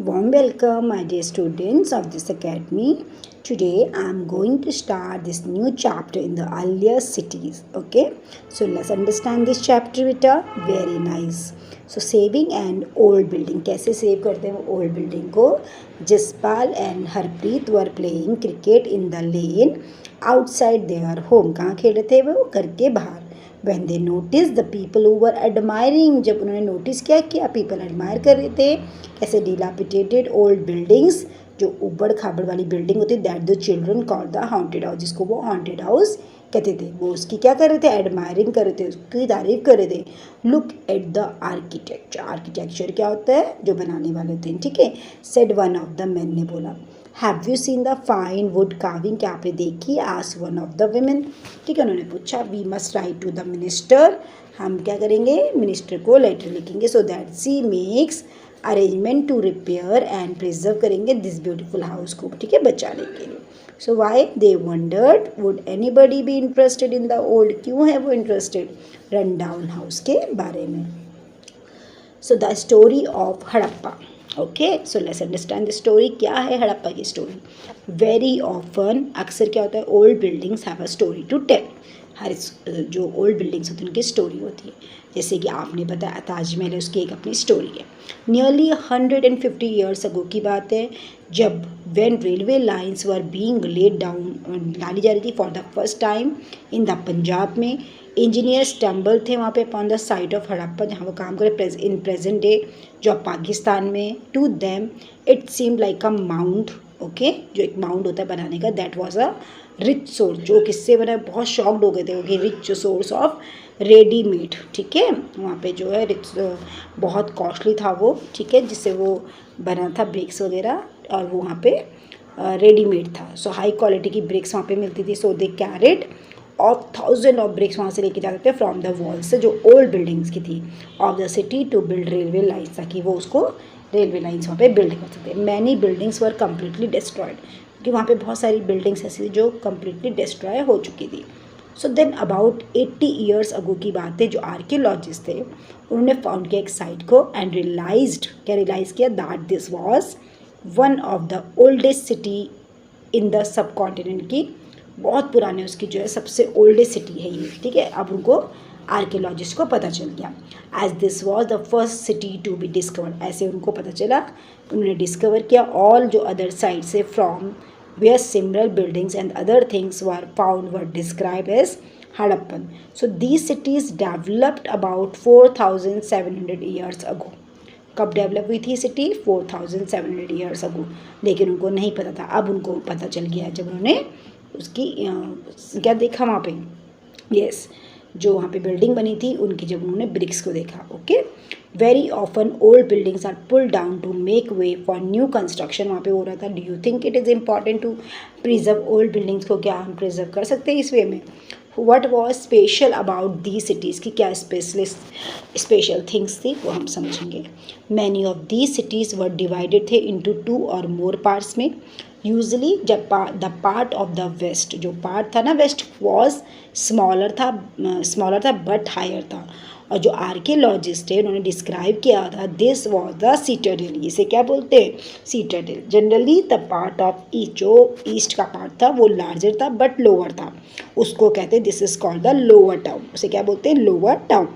Warm welcome, my dear students of this academy. Today I am going to start this new chapter in the earlier cities. Okay, so let's understand this chapter, beta. Very nice. So saving an old building. कैसे save करते हैं वो old building को? Jaspal and Harpreet were playing cricket in the lane outside their home. कहाँ खेल रहे थे वो? घर के बाहर. When they noticed the people who were admiring, जब उन्होंने नोटिस किया कि people admire कर रहे थे कैसे dilapidated old buildings, जो उबड़ खाबड़ वाली बिल्डिंग होती, that the children called the haunted house, जिसको वो हॉन्टेड हाउस कहते थे, वो उसकी क्या कर रहे थे? एडमायरिंग कर रहे थे, उसकी तारीफ कर रहे थे. Look at the architecture. Architecture क्या होता है? जो बनाने वाले होते हैं. ठीक है. Said one of the man ने बोला. Have you seen the fine wood carving? क्या आपने देखी? Asked one of the women. ठीक है, उन्होंने पूछा. We must write to the minister. हम क्या करेंगे? मिनिस्टर को लेटर लिखेंगे, so that she makes arrangement to repair and preserve करेंगे दिस ब्यूटीफुल हाउस को. ठीक है, बचाने के लिए. So why they wondered would anybody be interested in the old. क्यों है वो इंटरेस्टेड? रन डाउन हाउस के बारे में. So the story of Harappa. Okay, so let's understand the story. क्या है हड़प्पा की स्टोरी? वेरी ऑफन, अक्सर क्या होता है? Old buildings have a story to tell. हर जो ओल्ड बिल्डिंग्स होती हैं उनकी स्टोरी होती है. जैसे कि आपने बताया ताजमहल है, उसकी एक अपनी स्टोरी है. नियरली 150 ईयर्स अगो की बात है, जब when railway lines were being laid down, डाली जा रही थी for the first time in the Punjab में. इंजीनियर्स स्टम्बल थे वहाँ पे upon the site of Harappa, जहाँ वो काम करे इन प्रेजेंट डे, जो पाकिस्तान में. To them it seem like a mound. Okay, जो एक माउंट होता है बनाने का, that was a rich source. जो किससे बना? बहुत शॉक्ड हो गए थे कि रिच सोर्स ऑफ रेडीमेड. ठीक है, वहाँ पे जो है रिच बहुत कॉस्टली था वो. ठीक है, जिससे वो बना था ब्रिक्स वगैरह, और वो वहाँ पे रेडीमेड था. सो हाई क्वालिटी की ब्रिक्स वहाँ पे मिलती थी. So they carried off 1000 of bricks वहाँ से लेके जाते थे फ्रॉम द वॉल से, जो ओल्ड बिल्डिंग्स की थी, of the city to build railway lines, ताकि वो उसको रेलवे लाइन्स वहाँ पे बिल्ड कर सकते. Many buildings were completely destroyed, क्योंकि वहाँ पे बहुत सारी बिल्डिंग्स ऐसी जो कम्प्लीटली डिस्ट्रॉय हो चुकी थी. So then about 80 years ago की बात है, जो आर्कियोलॉजिस्ट थे उन्होंने फाउंड किया एक साइट को, एंड रियलाइज किया that this was one of the oldest city in the सब कॉन्टिनेंट की. बहुत पुराने उसकी जो है सबसे ओल्डेस्ट सिटी है ये. ठीक है, अब उनको आर्कियोलॉजिस्ट को पता चल गया. As this was the first city to be discovered, ऐसे उनको पता चला, उन्होंने डिस्कवर किया. ऑल जो अदर साइड से from where similar buildings and other things were found were described as Harappan. So these cities developed about 4700 years ago. कब develop हुई थी सिटी? 4700 years ago. लेकिन उनको नहीं पता था, अब उनको पता चल गया जब उन्होंने उसकी क्या देखा वहाँ पे. यस, जो वहाँ पे बिल्डिंग बनी थी उनकी, जब उन्होंने ब्रिक्स को देखा. Okay, very often old buildings are pull down to make way for new construction. वहाँ पे हो रहा था. Do you think it is important to preserve old buildings को? क्या हम प्रिजर्व कर सकते हैं इस वे में? What was special about the cities की क्या स्पेशल थिंग्स थी वो हम समझेंगे. Many of the cities were divided थे इंटू 2 और मोर पार्ट्स में. यूजली जब the part of the west, जो पार्ट था ना वेस्ट, वॉज स्मॉलर था बट हायर था. और जो आर्कियोलॉजिस्ट है उन्होंने डिस्क्राइब किया था, दिस वॉज द सीटाडेल. इसे क्या बोलते हैं? Citadel. Generally the part of east, जो ईस्ट का पार्ट था वो लार्जर था बट लोअर था, उसको कहते हैं this is called the lower town. उसे क्या बोलते हैं? Lower town.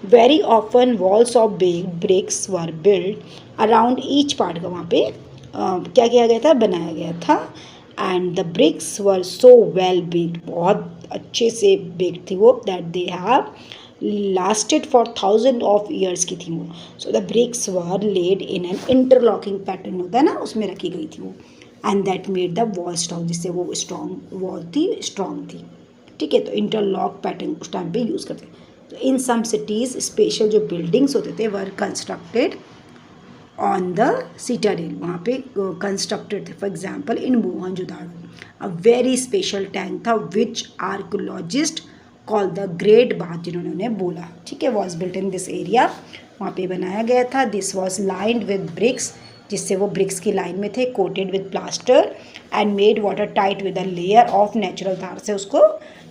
Very often walls of BRICS were build around each part का वहाँ पे क्या किया गया था? बनाया गया था. And the bricks were so well baked, बहुत अच्छे से बिग्ड थी वो, that they have lasted for 1000 of years की थी वो. So the bricks were laid in an interlocking pattern होता है ना, उसमें रखी गई थी वो. And that made the wall strong, जिससे वो स्ट्रॉन्ग वॉल थी, स्ट्रॉन्ग थी. ठीक है, तो इंटरलॉक पैटर्न उस टाइम पे यूज़ करते. तो इन सम सिटीज़ स्पेशल जो बिल्डिंग्स होते थे were constructed on the citadel, वहाँ पे कंस्ट्रक्टेड थे. For example in Mohenjodaro a very special tank था which archaeologists call the great bath, जिन्होंने उन्हें बोला. ठीक है, was built in this area, वहाँ पे बनाया गया था. This was lined with bricks, जिससे वो ब्रिक्स की लाइन में थे. Coated with plaster and made watertight with a layer of natural tar, से उसको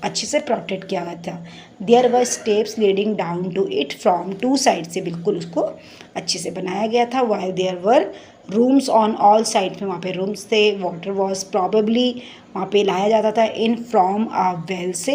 अच्छे से प्रोटेक्ट किया गया था। There were steps leading down to it from two side से, बिल्कुल उसको अच्छे से बनाया गया था। While there were rooms on all side में, वहाँ पे रूम्स थे। वाटर वॉज प्रॉबेबली वहाँ पे लाया जाता था इन फ्रॉम अ वेल से,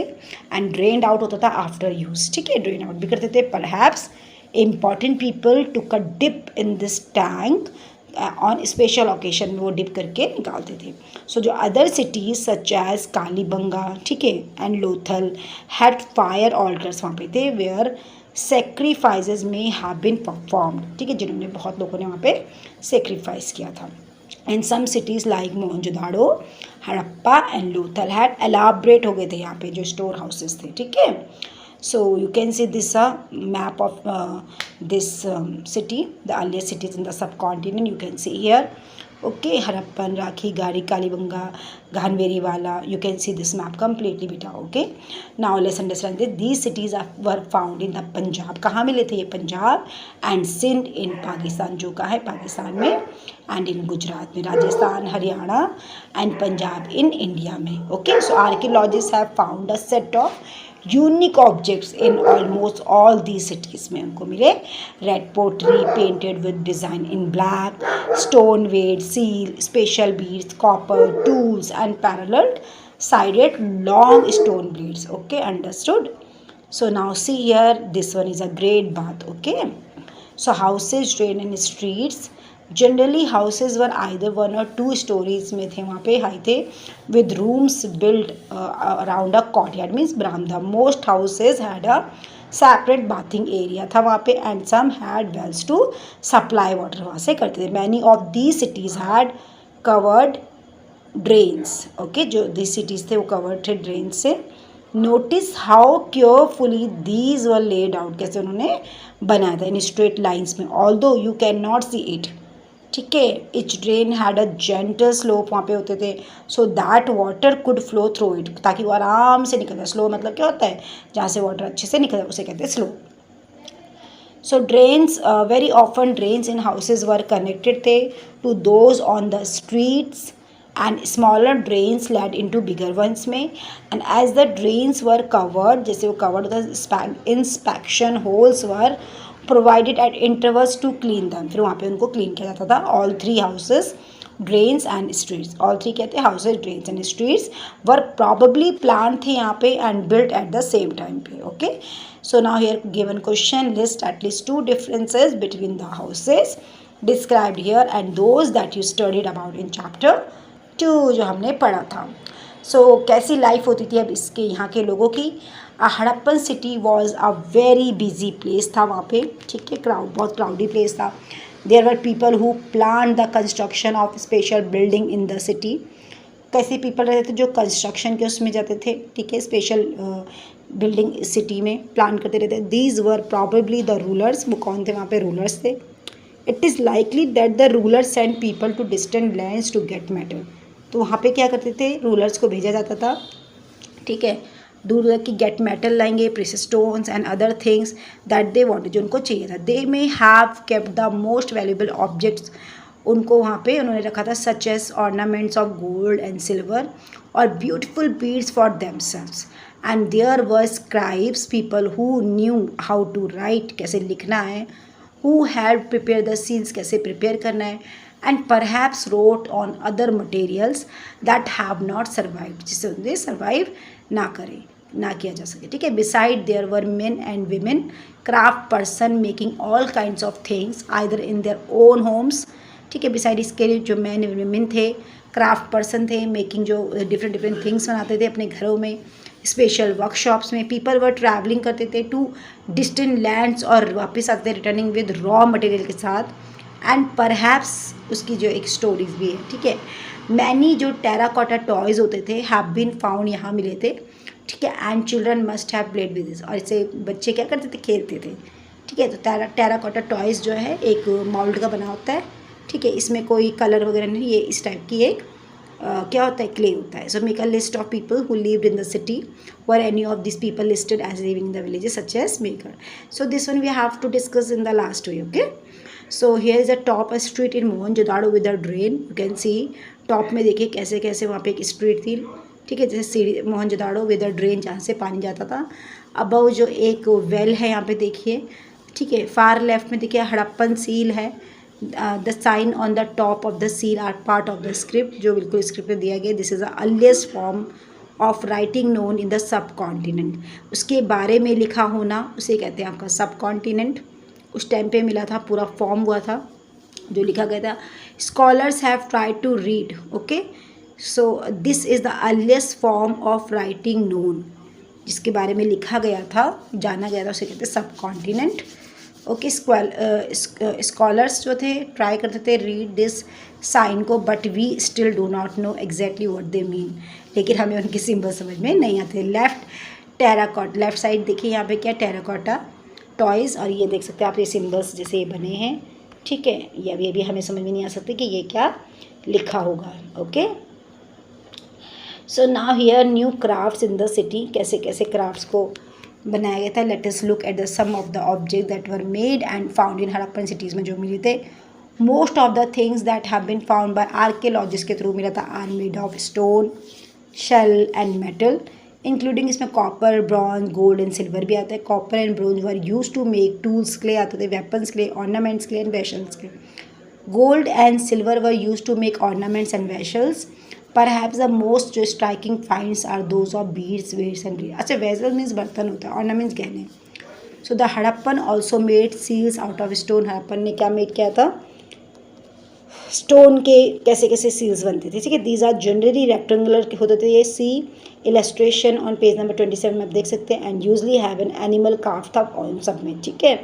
एंड ड्रेन्ड आउट होता था आफ्टर यूज, ठीक है, ड्रेन आउट भी करते थे। Perhaps important people took a dip in this tank on special occasion में वो डिप करके निकालते थे। सो जो other cities such as Kalibangan, ठीक है, and Lothal had fire altars वहाँ पे थे where sacrifices may have been performed, ठीक है, जिन्होंने बहुत लोगों ने वहाँ पे सेक्रीफाइस किया था। And some cities like Mohenjodaro, Harappa and Lothal had elaborate हो गए थे यहाँ पे जो स्टोर हाउसेस थे, ठीक है। So you can see this map of this city, the earliest cities in the subcontinent. You can see here. Okay, Harappan, Rakhi, Gari, Kalibanga, Ghanveri Wala. You can see this map completely beta. Okay. Now let's understand that these cities were found in the Punjab. कहाँ मिले थे ये? Punjab and Sindh in Pakistan, जो कहाँ है पाकिस्तान में, and in Gujarat में, Rajasthan, Haryana and Punjab in India में. Okay. So archaeologists have found a set of unique objects in almost all the cities में उनको मिले। Red pottery painted with design in black, stone weights, seal, special beads, copper, tools and parallel sided long stone blades. Okay, understood. So now see here, this one is a great bath. Okay, so houses, drain and streets, generally houses were either 1 or 2 stories में थे, वहाँ पे high थे, with rooms build around a courtyard means बरामदा। Most houses had a separate bathing area था वहाँ पे, and some had wells to supply water, वहाँ से करते थे। Many of the cities had covered drains. Okay, जो दी सिटीज़ थे वो कवर्ड थे ड्रेन से। Notice how carefully these were laid out, कैसे उन्होंने बनाया था इन स्ट्रेट लाइन्स में, although you can not see it, ठीक है। Etch drain had a gentle slope वहाँ पे होते थे, so that water could flow through it, ताकि वो आराम से निकल जाए। स्लो मतलब क्या होता है? जहाँ से वाटर अच्छे से निकल जाए उसे कहते हैं स्लो। So drains, very often drains in houses were connected थे to those on the streets and smaller drains led into bigger ones में, and as the drains were covered, जैसे वो covered होता है, inspection holes were provided at intervals to clean them, फिर वहाँ पे उनको clean किया जाता था। all 3 houses, drains and streets, all 3 कहते हैं houses, drains and streets were probably planned थे यहाँ पे and built at the same time पे। okay, so now here given question, list at least 2 differences between the houses described here and those that you studied about in chapter 2 जो हमने पढ़ा था। सो कैसी life होती थी अब इसके यहाँ के लोगों की? Harappan city was a very busy place था वहाँ पे, ठीक है, बहुत क्राउडी प्लेस था। There were people who plan the construction of special building in the city. कैसे पीपल रहते थे? जो कंस्ट्रक्शन के उसमें जाते थे, ठीक है, स्पेशल बिल्डिंग सिटी में प्लान करते रहते। These were probably the rulers, वो कौन थे वहाँ पे? रूलर्स थे। It is likely that the ruler send people to distant lands to get metal, तो वहाँ पे क्या करते थे? रूलर्स को भेजा जाता था, ठीक है, दूर दूर की गेट मेटल लाएंगे, precious stones and other things that they wanted, जो उनको चाहिए था। They may have kept the most valuable objects, उनको वहाँ पे उन्होंने रखा था, such as ornaments of gold and silver और beautiful beads for themselves. And there were scribes, people who knew how to write, कैसे लिखना है, who had prepare the seals, कैसे प्रिपेयर करना है, and perhaps wrote on other materials that have not survived, जिससे उन्हें survive ना करे, ना किया जा सके, ठीक है। beside there were men and women craft person making all kinds of things either in their own homes, ठीक है। beside इसके लिए जो men and women थे, क्राफ्ट पर्सन थे, मेकिंग जो डिफरेंट डिफरेंट थिंग्स बनाते थे अपने घरों में, स्पेशल वर्कशॉप्स में। पीपल वर ट्रैवलिंग करते थे टू डिस्टेंट लैंड्स, और वापस आते थे रिटर्निंग विद रॉ मटेरियल के साथ। एंड परहैप्स उसकी जो एक स्टोरीज भी है, ठीक है। मैनी जो टेराकोटा टॉयज़ होते थे हैव बीन फाउंड, यहाँ मिले थे, ठीक है। And children must have played with this, और इससे बच्चे क्या करते थे? खेलते थे, ठीक है। तो टेराकोटा टॉयज़ जो है एक मोल्ड का बना होता है, ठीक है, इसमें कोई कलर वगैरह नहीं, ये इस टाइप की एक क्या होता है? क्ले होता है। So make a list of people who lived in the city, were any of this people listed as living in the villages such as maker. So this one we have to discuss in the last way. Okay, so here is a top street in Mohenjodaro with a drain. You can see top में देखिए कैसे कैसे वहाँ पे एक street थी, ठीक है, जैसे सीढ़ी मोहनजोदाड़ो विद अ ड्रेन, जहाँ से पानी जाता था। अबव जो एक वेल है यहाँ पे देखिए, ठीक है। फार लेफ्ट में देखिए हड़प्पन सील है। The sign on the top of the seal are part of the script, जो बिल्कुल स्क्रिप्ट में दिया गया। This is the earliest form of writing known in the subcontinent. उसके बारे में लिखा होना उसे कहते हैं आपका सब कॉन्टिनेंट। उस टाइम पे मिला था, पूरा फॉर्म हुआ था जो लिखा गया था। Scholars have tried to read, okay. So this is the earliest form of writing known, जिसके बारे में लिखा गया था, जाना गया था, उसे कहते हैं सब कॉन्टिनेंट, ओके। स्कॉलर्स जो थे ट्राई करते थे रीड दिस साइन को, but we still do not know exactly what they mean, लेकिन हमें उनके सिंबल समझ में नहीं आते। लेफ्ट टेराकोट, लेफ्ट साइड देखिए यहाँ पे क्या टेराकोटा टॉयज़, और ये देख सकते हैं आप, ये सिंबल्स जैसे ये बने हैं, ठीक है। ये भी हमें समझ में नहीं आ सकते कि ये क्या लिखा होगा, okay. So now here new crafts in the city, कैसे कैसे क्राफ्ट्स को बनाया गया था। Let us look at the some of the object that were made and found in Harappan cities में जो मिले थे। Most of the things that have been found by archaeologist के थ्रू मिला था are made of stone, shell and metal, including इसमें copper, bronze, gold and silver भी आता है। Copper and bronze were use to make tools के लिए आते थे, वेपन्स के लिए, ऑर्नामेंट्स के लिए एंड वेशल्स के लिए। Gold and silver were use to make ornaments and vessels. Perhaps the most जो striking finds are those of beads, weights and rings. अच्छा, वेसल मीन्स बर्तन होता है, ऑर्नामेंट्स गहने। So the Harappan also made seals out of stone. Harappan ने क्या made किया था, स्टोन के कैसे कैसे सील्स बनते थे, ठीक है। दीज आर जनरली रेक्टेंगुलर होते थे। ये see illustration on page number 27 में आप देख सकते हैं। And usually have an animal carved था ऑन सब में, ठीक है।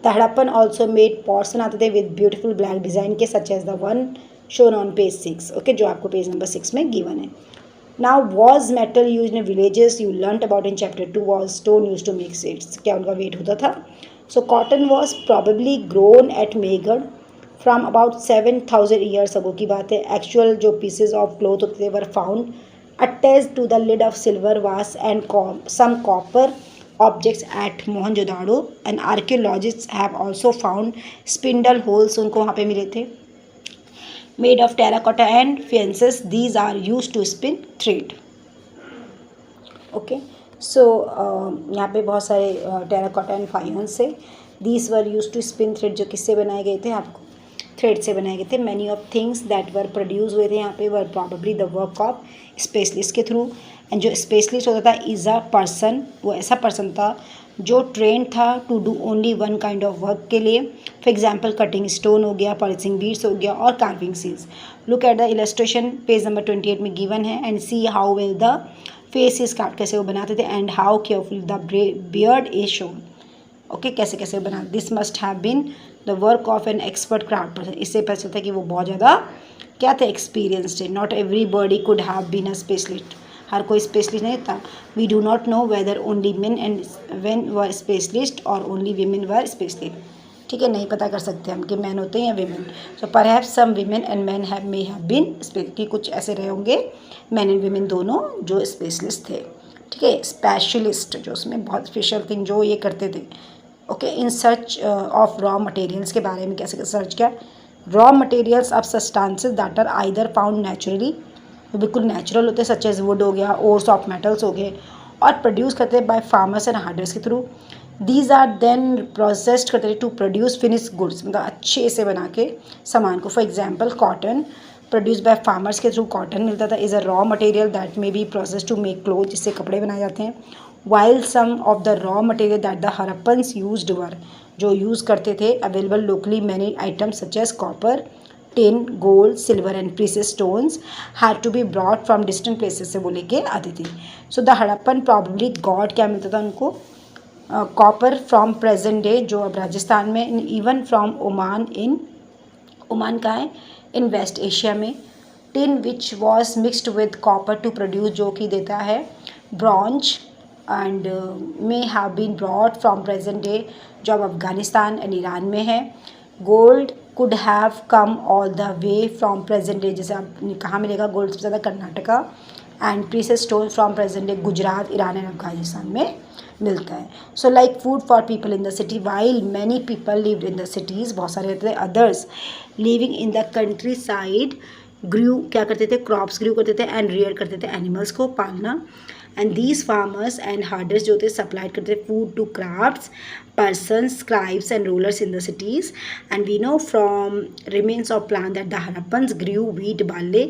The Harappan also made pots बनाते थे विद ब्यूटीफुल ब्लैक डिजाइन के, such as the one shown on page 6, okay, जो आपको पेज नंबर 6 में गिवन है। Now was metal used in villages, you learn about in chapter 2। Was stone use to make sets, क्या उनका weight होता था। So cotton was probably grown at Mehrgarh from about 7000 years ago की बात है। Actual जो पीसेज ऑफ क्लोथ होते थे were found attached to the lid of silver vase and some copper objects at Mohenjo-daro, and archaeologists have also found spindle holes, उनको वहाँ पे मिले थे, made of terracotta and fences. These are used to spin thread, okay. So यहाँ पे बहुत सारे terracotta and faience है। These were used to spin thread, जो किससे बनाए गए थे, आपको थ्रेड से बनाए गए थे। Many of things that were produce हुए थे यहाँ पे were probably the work of specialist के थ्रू। एंड जो स्पेशलिस्ट होता था इज़ अ पर्सन, वो ऐसा पर्सन था जो ट्रेंड था to do only one kind of work के लिए। फॉर एग्जाम्पल कटिंग स्टोन हो गया, पॉलिशिंग बीड्स हो गया, और carving seals. Look at the illustration page number 28 में गिवन है and see how well the face is carved, कैसे वो बनाते थे, and how careful the beard is shown, okay, कैसे कैसे बना। This must have been the work of an expert craft person. इससे पता चलता है कि वो बहुत ज़्यादा क्या थे, एक्सपीरियंस्ड है। Not everybody could have been a specialist, हर कोई स्पेशलिस्ट नहीं था। We do not know whether only men and when were specialist और ओनली वीमेन वर स्पेशलिस्ट, ठीक है, नहीं पता कर सकते हम कि मैन होते हैं या women. So perhaps some women and man have may have been कि कुछ ऐसे रहे होंगे मैन एंड वीमेन दोनों जो स्पेशलिस्ट थे, ठीक है। स्पेशलिस्ट जो उसमें बहुत स्पेशल थिंग जो ये करते थे, okay. In search of raw materials के बारे में कैसे सर्च किया। Raw materials of substances that are either found naturally, बिल्कुल नेचुरल होते हैं, सच एज वुड हो गया, ओर्स ऑफ मेटल्स हो गए, और प्रोड्यूस करते हैं बाय फार्मर्स एंड हार्डर्स के थ्रू। दीज आर देन प्रोसेस्ड करते हैं टू प्रोड्यूस फिनिश गुड्स, मतलब अच्छे से बना के सामान को। For example cotton produce by farmers के थ्रू कॉटन मिलता था, is a raw material that may be process to make cloth, जिससे कपड़े बनाए जाते हैं। While some of the raw material that the Harappans used were, जो यूज़ करते थे available locally many items such as copper, tin, gold, silver and precious stones had to be brought from distant places से वो लेके आती थी। सो the Harappan probably God क्या मिलता था उनको, कॉपर फ्रॉम प्रेजेंट डे जो अब राजस्थान में, even from Oman, in Oman का है इन वेस्ट एशिया में। Tin which was mixed with copper to produce, जो कि देता है bronze, and may have been brought from present day जो अब अफगानिस्तान एंड ईरान में है। Gold could have come all the way from present day, जैसे आपने कहाँ मिलेगा गोल्ड सबसे ज़्यादा, Karnataka. And precious stone from present day Gujarat, Iran and Afghanistan में मिलता है। So like food for people in the city, while many people lived in the cities, बहुत सारे रहते थे, others living in the countryside grew क्या करते थे, क्रॉप्स ग्रू करते थे एंड रियर करते थे एनिमल्स को पालना. And these farmers and herders जो थे सप्लाइड करते थे food to crafts persons, scribes and rulers in the cities. And we know from remains of plant that the Harappans grew wheat, barley,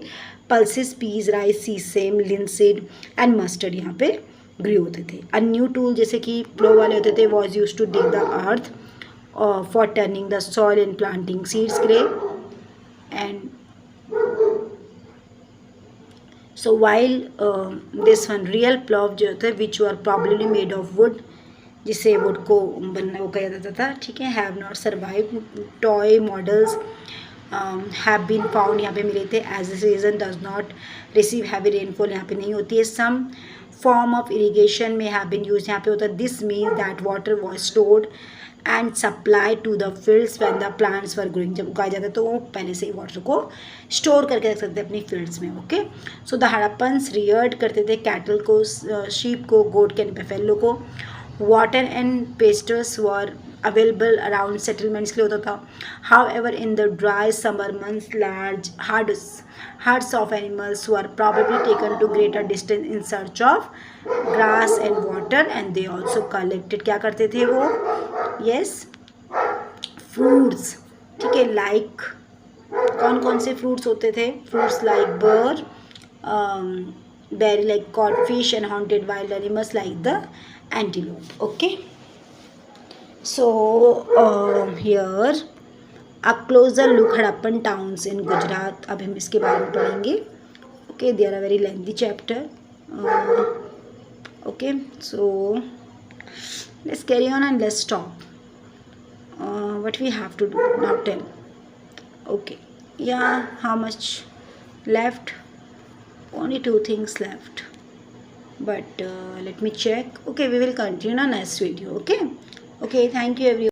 pulses, peas, rice, sesame, linseed and mustard यहाँ पे ग्रू होते थे. A new tool जैसे कि प्लो वाले होते थे was used to dig the earth for turning the soil and planting seeds grey. And so while this one real plow जो थे which were probably made of wood, जिससे वुड को बनना वो कहा जाता था, ठीक है, have not survive. Toy models have been found यहाँ पे मिले थे. As a season does not receive heavy rainfall यहाँ पे नहीं होती है. Some form of irrigation may have been used यहाँ पे होता है. This means that water was stored and supply to the fields when the plants were growing. जब उगाया जाता है तो वो पहले से ही वाटर को स्टोर करके रख सकते हैं अपनी फील्ड्स में. Okay, so the Harappans Rudyard करते थे कैटल को, शीप को, गोट के, बफेलो को. Water and pesters were available around settlements के लिए होता था. How ever in the dry summer months large herds of animals were probably taken to greater distance in search of grass and water and they also collected. क्या करते थे वो, yes, fruits, ठीक है, लाइक कौन कौन से फ्रूट्स होते थे, फ्रूट्स लाइक बर, berry like codfish and haunted wild animals like the antelope. Okay, so here a closer look Harappan towns in Gujarat. अब हम इसके बारे में पढ़ेंगे. Okay, they are a very lengthy chapter. Okay, so let's carry on and let's stop. What we have to do now, tell. Okay, yeah, how much left? Only 2 things left, but let me check. Okay, we will continue in our next video. Okay, thank you everyone.